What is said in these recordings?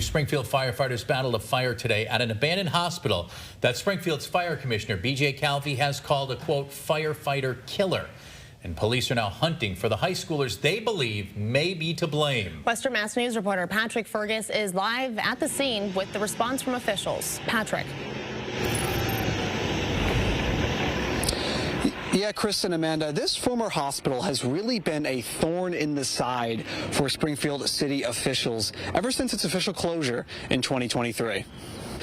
Springfield firefighters battled a fire today at an abandoned hospital that Springfield's fire commissioner BJ Calvi has called a, quote, firefighter killer. And police are now hunting for the high schoolers they believe may be to blame. Western Mass News reporter Patrick Fergus is live at the scene with the response from officials. Patrick. Yeah, Chris and Amanda, this former hospital has really been a thorn in the side for Springfield city officials ever since its official closure in 2023.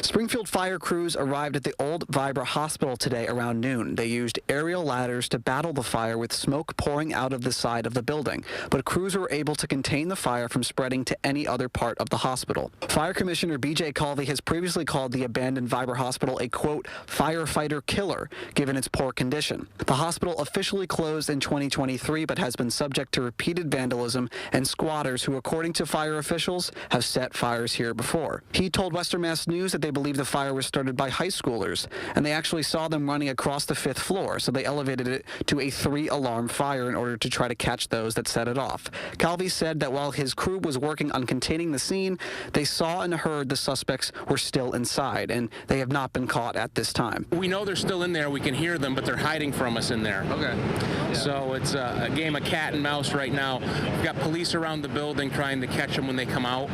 Springfield fire crews arrived at the old Vibra Hospital today around noon. They used aerial ladders to battle the fire with smoke pouring out of the side of the building, but crews were able to contain the fire from spreading to any other part of the hospital. Fire Commissioner BJ Calvi has previously called the abandoned Vibra Hospital a, quote, firefighter killer, given its poor condition. The hospital officially closed in 2023, but has been subject to repeated vandalism and squatters who, according to fire officials, have set fires here before. He told Western Mass News that they believe the fire was started by high schoolers, and they actually saw them running across the 5th floor, so they elevated it to a 3-alarm fire in order to try to catch those that set it off. Calvi said that while his crew was working on containing the scene, they saw and heard the suspects were still inside, and they have not been caught at this time. We know they're still in there. We can hear them, but they're hiding from us in there. Okay. Yeah. So it's a game of cat and mouse right now. We've got police around the building trying to catch them when they come out,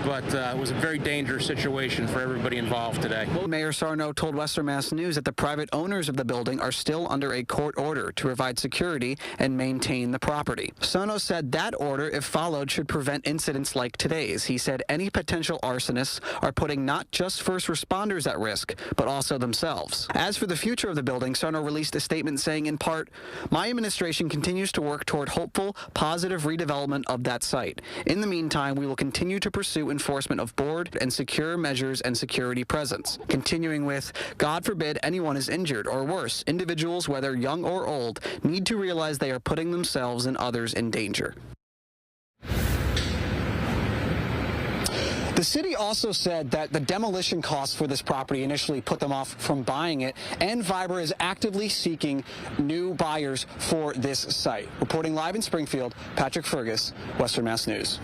but it was a very dangerous situation for everybody involved today. Mayor Sarno told Western Mass News that the private owners of the building are still under a court order to provide security and maintain the property. Sarno said that order, if followed, should prevent incidents like today's. He said any potential arsonists are putting not just first responders at risk, but also themselves. As for the future of the building, Sarno released a statement saying, in part, "My administration continues to work toward hopeful, positive redevelopment of that site. In the meantime, we will continue to pursue enforcement of board and secure measures and security presence." Continuing with, "God forbid anyone is injured, or worse, individuals, whether young or old, need to realize they are putting themselves and others in danger." The city also said that the demolition costs for this property initially put them off from buying it, and Vibra is actively seeking new buyers for this site. Reporting live in Springfield, Patrick Fergus, Western Mass News.